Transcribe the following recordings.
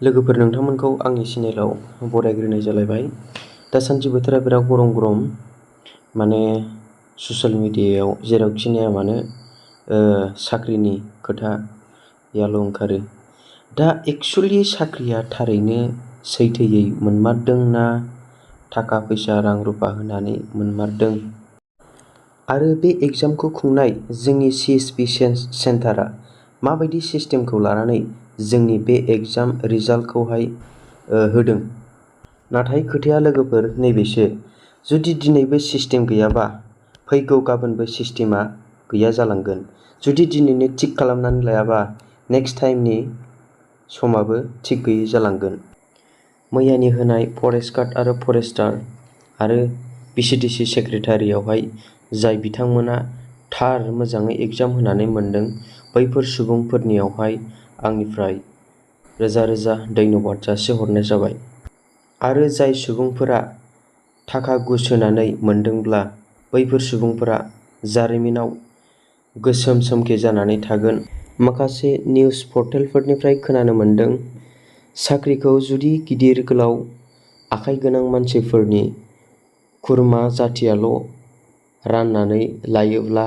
लोगोफोर नोंथांमोनखौ आंनि चेनेलाव बरायग्रोनाय जालायबाय। दासान्दि बोथोरा बिराद गरम माने ससियेल मिडियायाव जेरावखि नाया मानो साख्रिनि खोथायाल' ओंखारो। दा एक्चुवेलि साख्रिया थारैनो सैथोयै मोनमारदों ना थाखा फैसा रां रुफा होनानै मोनमारदों? आरो बे एग्जामखौ खुंनाय जोंनि CSP सेन्टारा माबायदि सिस्टेमखौ लानानै जोंनि बे एग्जाम रिजाल्टखौहाय होदों? नाथाय खोथाया लोगोफोर नैबेसो, जुदि दिनैबो सिस्टेम गैयाबा फैगौ गाबोनबो सिस्टेमा गैया जालांगोन। जुदि दिनैनो थिग खालामनानै लायाबा नेक्स्ट टाइमनि समाबो थिग गैयै जालांगोन। मैयानि होनाय फरेस्ट गार्ड आरो फरेस्टार आरो VCDC सेक्रेटारियावहाय जाय बिथांमोना थार मोजाङै एग्जाम होनानै मोनदों, बैफोर सुबुंफोरनियावहाय आंनिफ्राय रोजा रोजा धन्यबाद जासिहरनाय जाबाय। आरो जाय सुबुंफोरा थाखा घुस होनानै मोनदोंब्ला बैफोर सुबुंफोरा जारिमिनाव गोसोम सोमखे जानानै थागोन। माखासे निउज पर्टेलफोरनिफ्राय खोनानो मोनदों, साख्रिखौ जुदि गिदिर गोलाव आखाइ गोनां मानसिफोरनि खुरमा जाथियाल' राननानै लायोब्ला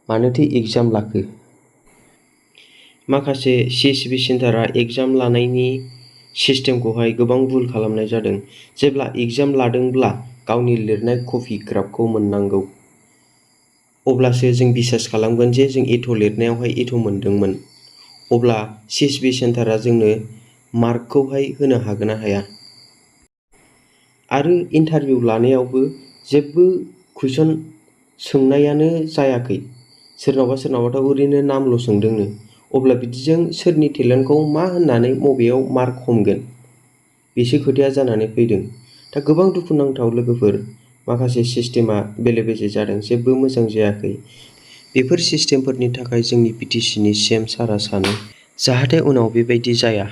मानोथो एग्जाम लाखो? माखासे CSP सेन्टारा एग्जाम लानायनि सिस्टेमखौहाय गोबां भुल खालामनाय जादों। जेब्ला एग्जाम लादोंब्ला गावनि लिरनाय कपि ग्राफखौ मोननांगौ। अब्लासो जों बिसास खालामगोन जे जों एथ' लिरनायावहाय एथ' मोनदोंमोन। अब्ला CSP सेन्टारा जोंनो मार्कखौहाय होनो हागोन ना हाया? आरो इन्टारभिउ लानायावबो जेबो कुइसन सोंनायानो जायाखै। सोरनावबाथ' ओरैनो नामल' सोंदोंनो। अब्ला बिदिजों सोरनि टेलेन्टखौ मा होननानै बबेयाव मार्क हमगोन? बेसो खोथाया जानानै फैदों। दा गोबां दुखुनांथाव लोगोफोर, माखासे सिस्टेमा बेले बेजे जादों, जेबो मोजां जायाखै। बेफोर सिस्टेमफोरनि थाखाय जोंनि BTC नि CM सारआ सानो जाहाथे उनाव बेबायदि जाया।